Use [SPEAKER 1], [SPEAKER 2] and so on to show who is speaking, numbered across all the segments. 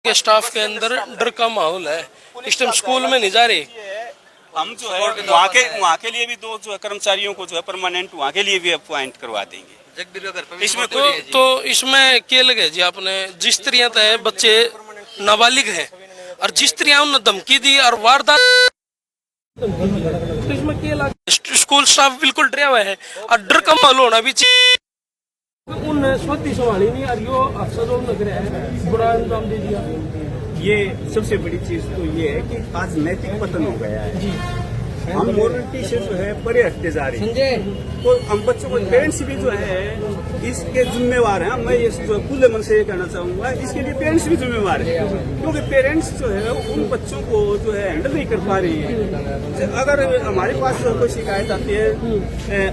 [SPEAKER 1] के स्टाफ के अंदर डर का माहौल है। इस टाइम स्कूल में नहीं जा रहे।
[SPEAKER 2] हम जो है वहाँ के लिए भी दो जो है कर्मचारियों को जो है परमानेंट वहाँ के लिए भी अपॉइंट करवा देंगे। इसमें
[SPEAKER 1] तो इसमें क्या लगे जी आपने, जिस तरह है बच्चे नाबालिग हैं और जिस तरह उन्होंने धमकी दी और वारदात, तो इसमें क्या लगे? स्कूल स्टाफ बिल्कुल डरा हुआ है और डर का माहौल होना भी चाहिए। उन्हें स्वती संभाली नहीं और यो अफसरों लग रहा है बुरा अंजाम दे दिया।
[SPEAKER 2] ये सबसे बड़ी चीज तो ये है कि आज नैतिक पतन हो गया है। हम मोरलिटी से जो है परे हटते जा रहे हैं। तो हम बच्चों को पेरेंट्स भी जो है इसके जिम्मेवार हैं। मैं ये जो खुले मन से ये कहना चाहूंगा, इसके लिए पेरेंट्स भी जिम्मेवार है, क्योंकि पेरेंट्स जो है उन बच्चों को जो है हैंडल नहीं कर पा रही है। अगर हमारे पास कोई शिकायत आती है,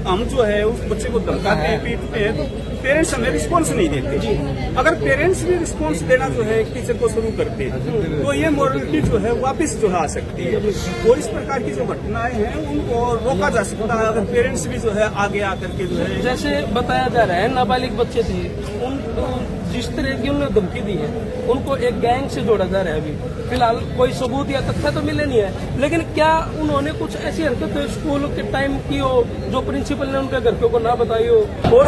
[SPEAKER 2] हम जो है उस बच्चे को धमकाते हैं, पीटते हैं, तो पेरेंट्स हमें रिस्पॉन्स नहीं देते। अगर पेरेंट्स भी रिस्पॉन्स देना जो है टीचर को शुरू करते हैं तो ये मोरलिटी जो है वापस जो है आ सकती है। और इस प्रकार की जो घटनाएं हैं उनको रोका जा सकता है अगर पेरेंट्स भी जो है आगे आकर के जो है, जैसे
[SPEAKER 1] बताया जा रहा है नाबालिग बच्चे थे, उनको जिस तरह की उन्होंने धमकी दी है उनको एक गैंग से जोड़ा जा रहा है। अभी फिलहाल कोई सबूत या तथ्य तो मिले नहीं है, लेकिन क्या उन्होंने कुछ ऐसी हरकत स्कूल के टाइम की हो जो प्रिंसिपल ने उनके घर को ना बताई हो?
[SPEAKER 2] और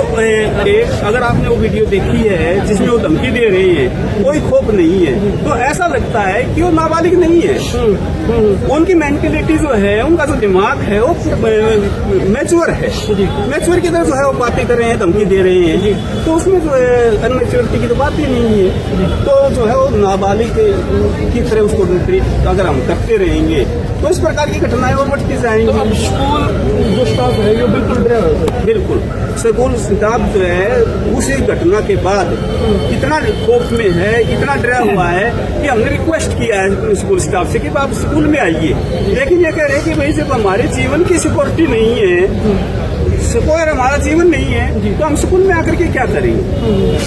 [SPEAKER 2] अगर आपने वो वीडियो देखी है जिसमें वो धमकी दे रहे हैं, कोई खौफ नहीं है, तो ऐसा लगता है कि वो नाबालिग नहीं है। उनकी मेंटेलिटी जो है, उनका जो दिमाग है वो मैच्योर है। मैच्योर की तरह जो है वो बातें कर रहे हैं, धमकी दे रहे हैं, तो उसमें जो है अनमेच्योरिटी की तो बात ही नहीं है। तो जो है वो नाबालिग की तरह उसको ट्रीट अगर हम करते रहेंगे तो इस प्रकार की घटनाएं और बढ़ती जाएंगी।
[SPEAKER 1] तो अब स्कूल जो स्टाफ है ये बिल्कुल डरा है।
[SPEAKER 2] बिल्कुल स्कूल स्टाफ जो है उसी घटना के बाद इतना खौफ में है, इतना डरा हुआ है कि हमने रिक्वेस्ट किया है स्कूल स्टाफ से कि आप स्कूल में आइए, लेकिन ये कह रहे हैं कि भाई जब हमारे जीवन की सिक्योरिटी नहीं है, सिक्योर हमारा जीवन नहीं है, तो हम स्कूल में आकर के क्या करेंगे?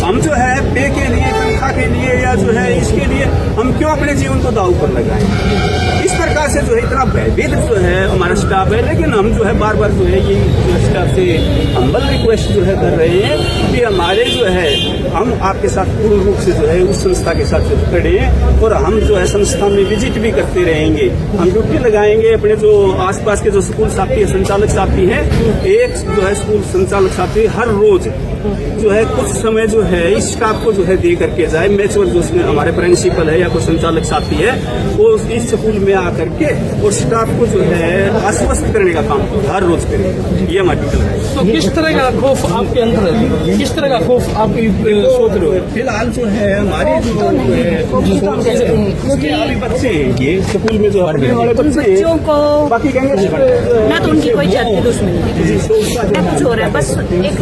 [SPEAKER 2] हम जो है पे के लिए, तनख्वाह के लिए या जो है इसके लिए हम क्यों अपने जीवन को दांव पर लगाएं? इस प्रकार से जो है इतना भयभीत जो है हमारा स्टाफ है। लेकिन हम जो है बार बार जो है ये स्टाफ से हम्बल रिक्वेस्ट जो है कर रहे हैं कि हमारे जो है हम आपके साथ पूर्ण रूप से जो है उस संस्था के साथ खड़े हैं और हम जो है संस्था में विजिट भी करते रहेंगे। हम ड्यूटी लगाएंगे। अपने जो आसपास के जो स्कूल साथी संचालक साथी हैं, एक जो है स्कूल संचालक साथी हर रोज जो है कुछ समय जो है इस स्टाफ को जो है दे करके जाए। मैच्योर जो हमारे प्रिंसिपल है या कोई संचालक साथी है वो इस स्कूल में आकर के और स्टाफ को जो है आश्वस्त करने का काम हर रोज करें। ये हमारी है।
[SPEAKER 1] तो किस तरह का खौफ आपके अंदर है? किस तरह का खौफ आप सोच रहे हो?
[SPEAKER 2] फिलहाल जो है हमारी जो है बच्चे हैं, ये स्कूल में जो वाले बच्चों को बाकी कहेंगे
[SPEAKER 3] ना तो उनकी कोई जाति दुश्मनी ना कुछ हो रहा है, बस एक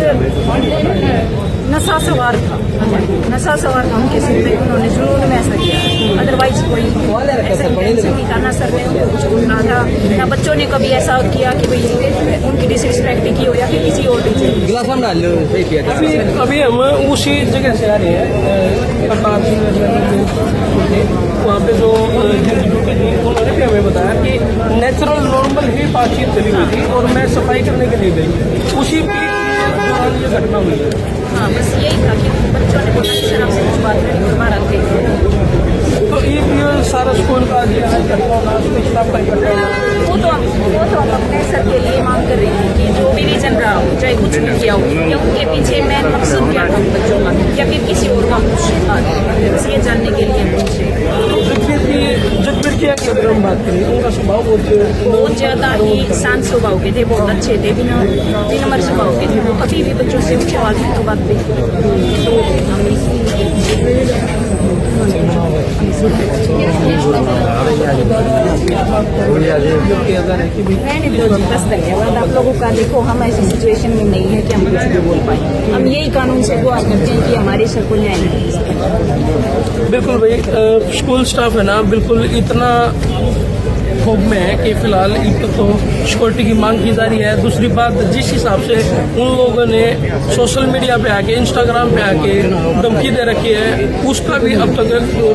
[SPEAKER 3] नशा सवार था उनके सिर पे, उन्होंने जुनून में ऐसा किया। अदरवाइज कोई ऐसा इंटेंशन नहीं था, ना सर ने कुछ बोलना था, ना बच्चों ने कभी ऐसा किया कि भाई उनकी डिसरिस्पेक्ट की हो या फिर किसी और
[SPEAKER 1] अभी हम उसी जगह से आ रहे हैं। वहाँ पे जो ड्यूटी थी उन्होंने भी हमें बताया कि नेचुरल नॉर्मल ही बातचीत चली हुई थी और मैं सफाई करने के लिए गई, उसी की ये घटना हुई है।
[SPEAKER 3] हाँ, बस यही था कि बच्चों ने बोला कि सर आपसे कुछ बात नहीं मारा थे।
[SPEAKER 1] तो ये सारा स्कूल का
[SPEAKER 3] वो तो हम अपने सर के लिए मांग कर रही थी कि जो भी रीजन रहा हो, चाहे कुछ भी किया हो, या उनके पीछे मेन मकसद क्या था बच्चों का, या फिर किसी और का कुछ बस ये जानने के लिए
[SPEAKER 1] जगबीर की अगर हम बात करें, उनका स्वभाव
[SPEAKER 3] बहुत ज्यादा ही शांत स्वभाव के थे, बहुत अच्छे थे, विनम्र स्वभाव के थे। वो कभी भी बच्चों से ऊंचे आवाज में तो बात नहीं। बस धन्यवाद आप लोगों का। देखो हम ऐसी सिचुएशन में नहीं है कि हम कुछ भी बोल पाए। हम यही कानून से दुआ करते हैं कि हमारे सर को न्याय मिले।
[SPEAKER 1] बिल्कुल भाई, स्कूल स्टाफ है ना बिल्कुल इतना खौफ में है कि फिलहाल एक तो सिक्योरिटी की मांग की जा रही है। दूसरी बात, जिस हिसाब से उन लोगों ने सोशल मीडिया पे आके, इंस्टाग्राम पे आके धमकी दे रखी है, उसका भी अब तक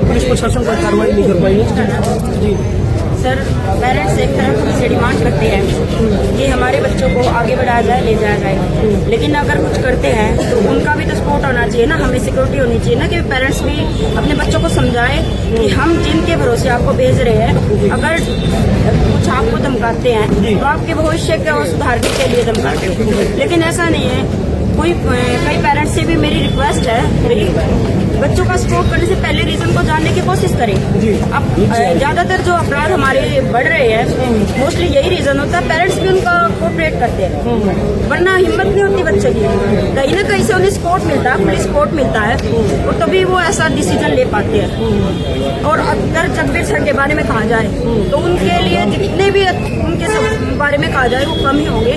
[SPEAKER 1] पुलिस प्रशासन पर कार्रवाई नहीं कर पाई है। जी
[SPEAKER 4] सर पेरेंट्स एक तरफ से डिमांड करते हैं कि हमारे बच्चों को आगे बढ़ाया जाए, ले जाया जाए, लेकिन अगर कुछ करते हैं तो उनका भी तो सपोर्ट होना चाहिए ना, हमें सिक्योरिटी होनी चाहिए ना कि पेरेंट्स भी अपने बच्चों को समझाएं कि हम जिनके भरोसे आपको भेज रहे हैं, अगर कुछ आपको धमकाते हैं तो आपके भविष्य को सुधारने के लिए धमकाते हैं, लेकिन ऐसा नहीं है। कई पेरेंट्स से भी मेरी रिक्वेस्ट है, मेरी बच्चों का सपोर्ट करने से पहले रीजन को जानने की कोशिश करें। अब ज्यादातर जो अपराध हमारे बढ़ रहे हैं मोस्टली यही रीजन होता है, पेरेंट्स भी उनका कोऑपरेट करते हैं, वरना हिम्मत नहीं होती बच्चे की, कहीं ना कहीं से उन्हें सपोर्ट मिलता है, पुलिस सपोर्ट मिलता है, और तभी वो ऐसा डिसीजन ले पाते हैं। और अगर जगबीर सर के बारे में कहा जाए तो उनके लिए जितने भी उनके बारे में कहा जाए वो कम ही होंगे।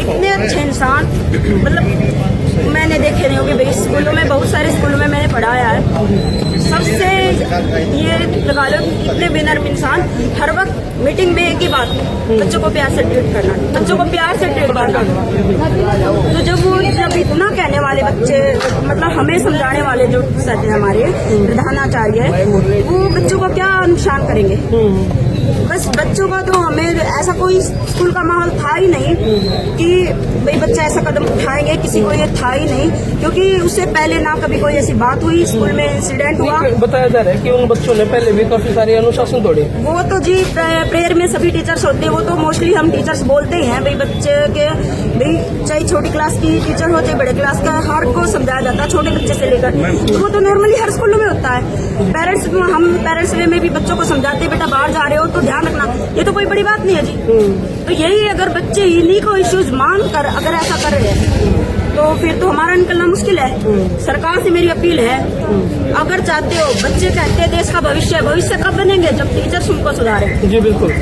[SPEAKER 4] इतने अच्छे इंसान, मतलब मैंने देखे नहीं होंगे भाई, स्कूलों में बहुत सारे स्कूलों में मैंने पढ़ाया है, सबसे ये लगा लो कि इतने विनर्म इंसान, हर वक्त मीटिंग में एक ही बात, बच्चों को प्यार से ट्रीट करना, बच्चों को प्यार से ट्रीट करना। तो जब इतना कहने वाले बच्चे, मतलब हमें समझाने वाले जो सर हैं हमारे प्रधानाचार्य, वो बच्चों को क्या नुकसान करेंगे? बस बच्चों का तो हमें ऐसा कोई स्कूल का माहौल था ही नहीं कि भाई बच्चा ऐसा कदम उठाएंगे, किसी को ये था ही नहीं, क्योंकि उससे पहले ना कभी कोई ऐसी बात हुई, स्कूल में इंसिडेंट हुआ।
[SPEAKER 1] बताया जा रहा है कि उन बच्चों ने पहले भी काफी सारे अनुशासन तोड़े।
[SPEAKER 4] वो तो जी प्रेयर में सभी टीचर्स होते हैं, वो तो मोस्टली हम टीचर्स बोलते ही हैं भाई बच्चे के, भाई चाहे छोटी क्लास की टीचर हो चाहे बड़े क्लास का, हर को समझाया जाता है, छोटे बच्चे से लेकर, तो वो तो नॉर्मली हर स्कूलों में होता है। हम पेरेंट्स में भी बच्चों को समझाते हैं बेटा बाहर जा रहे हो तो ध्यान रखना, ये तो कोई बड़ी बात नहीं है जी। तो यही अगर बच्चे इन्हीं को इश्यूज मान कर अगर ऐसा कर रहे हैं तो फिर तो हमारा निकलना मुश्किल है। सरकार से मेरी अपील है, अगर चाहते हो, बच्चे कहते हैं देश का भविष्य कब बनेंगे? जब टीचर्स उनको सुधारें।
[SPEAKER 1] जी बिल्कुल।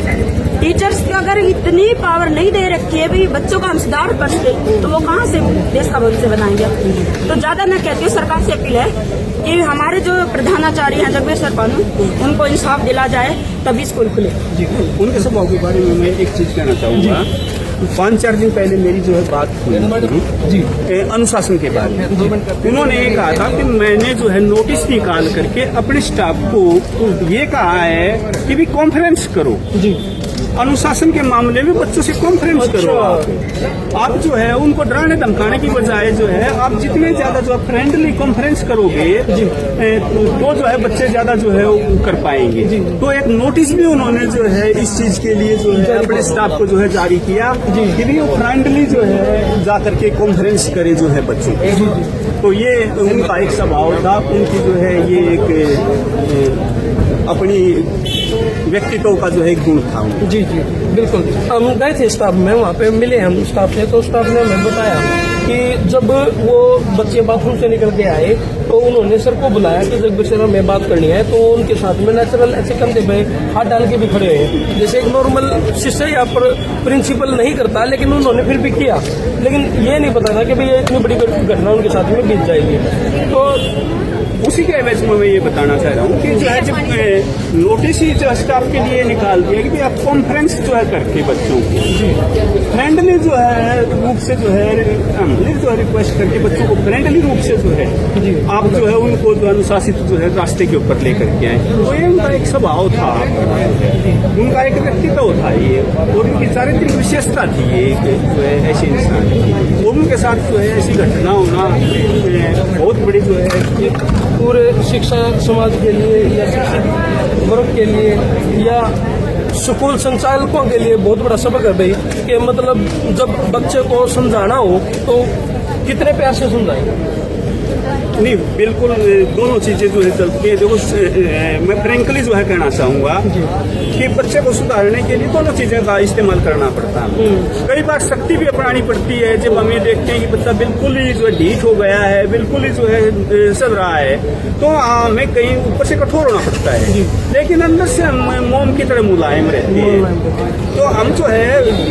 [SPEAKER 4] टीचर्स की अगर इतनी पावर नहीं दे रखी है भाई बच्चों का हम सुधार कर सके, तो वो कहाँ से देश का भविष्य बनाएंगे? तो ज्यादा मैं कहती हूँ, सरकार से अपील है कि हमारे जो प्रधानाचार्य हैं जगबीर सर पानू, उनको इंसाफ दिला जाए तभी स्कूल खुले।
[SPEAKER 2] जी, उनके स्वभाव के बारे में मैं एक चीज कहना चाहूँगा। 5-4 दिन पहले मेरी जो है बात हुई जी अनुशासन के बारे में। उन्होंने ये कहा था कि मैंने जो है नोटिस निकाल करके अपने स्टाफ को ये कहा है कि भी कॉन्फ्रेंस करो जी, अनुशासन के मामले में बच्चों से कॉन्फ्रेंस करो। आप जो है उनको डराने धमकाने की बजाय जो है आप जितने ज्यादा जो है फ्रेंडली कॉन्फ्रेंस करोगे तो जो है बच्चे ज्यादा जो है कर पाएंगे। तो एक नोटिस भी उन्होंने जो है इस चीज के लिए जो है अपने स्टाफ को जो है जारी किया कि भी वो फ्रेंडली जो है जा करके कॉन्फ्रेंस करे जो है बच्चों। तो ये उनका एक स्वभाव था, उनकी जो है ये एक अपनी व्यक्तित्व का जो है गुण था।
[SPEAKER 1] जी जी बिल्कुल। हम गए थे स्टाफ में, वहाँ पे मिले हम स्टाफ से, तो स्टाफ ने हमें बताया कि जब वो बच्चे बाथरूम से निकल के आए तो उन्होंने सर को बुलाया कि जगबीर सर हमें बात करनी है, तो उनके साथ में नेचुरल ऐसे कंधे पे हाथ डाल के भी खड़े हुए, जैसे एक नॉर्मल शिष्य या प्रिंसिपल नहीं करता, लेकिन उन्होंने फिर भी किया। लेकिन ये नहीं पता था कि भाई ये इतनी बड़ी घटना उनके साथ में बीत जाएगी। तो
[SPEAKER 2] उसी के एवज में मैं ये बताना चाह रहा हूँ कि जो है जब नोटिस ही जो स्टाफ के लिए निकाल दिया कि आप कॉन्फ्रेंस जो है करके बच्चों को फ्रेंडली जो है रूप से जो है रिक्वेस्ट करके बच्चों को फ्रेंडली रूप से जो है आप जो है उनको जो अनुशासित जो है रास्ते के ऊपर लेकर के आए, तो ये उनका एक स्वभाव था, उनका एक व्यक्तित्व था ये, और उनकी चारित्रिक विशेषता थी ये जो है ऐसे इंसान की। और उनके साथ जो है ऐसी घटना होना बहुत बड़ी जो है
[SPEAKER 1] पूरे शिक्षा समाज के लिए या शिक्षित वर्ग के लिए या स्कूल संचालकों के लिए बहुत बड़ा सबक है भाई, कि मतलब जब बच्चे को समझाना हो तो कितने प्यार से समझाएं।
[SPEAKER 2] नहीं, बिल्कुल दोनों चीजें जो है चलती है। देखो मैं फ्रेंकली जो है कहना चाहूंगा कि बच्चे को सुधारने के लिए दोनों चीजें का इस्तेमाल करना पड़ता है। कई बार शक्ति भी अपनानी पड़ती है, जब हम ये देखते हैं कि बच्चा बिल्कुल ही जो है ढीठ हो गया है, बिल्कुल ही जो है सब रहा है, तो हमें कहीं ऊपर से कठोर होना पड़ता है, लेकिन अंदर से हम मोम की तरह मुलायम रहती है। तो हम जो है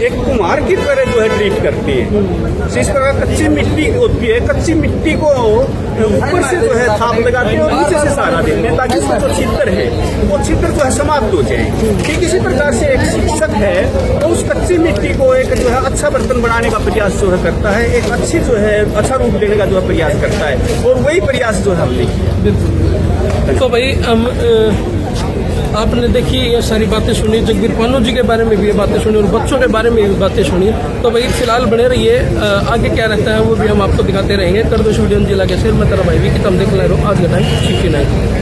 [SPEAKER 2] एक कुम्हार की तरह जो है ट्रीट करते हैं। जिस तरह कच्ची मिट्टी होती है, कच्ची मिट्टी को ऊपर से जो है थाप लगाते हैं और नीचे से सहारा देते हैं ताकि उसका जो छिद्र है वो छिद्र जो है समाप्त हो जाए। ठीक इसी प्रकार से एक शिक्षक है तो उस कच्ची मिट्टी को एक जो है अच्छा बर्तन बनाने का प्रयास जो है करता है, एक अच्छी जो है अच्छा रूप देने का जो है प्रयास करता है, और वही प्रयास जो है हमने किया।
[SPEAKER 1] तो भाई हम आपने देखी ये सारी बातें सुनी, जगबीर पानो जी के बारे में भी ये बातें सुनी और बच्चों के बारे में भी बातें सुनी। तो भाई फिलहाल बने रहिए, आगे क्या रहता है वो भी हम आपको दिखाते रहेंगे। कर दो वीडियो जिला के सिर में तेरा भाई भी कि तुम देख ले रहो आज के टाइम 69।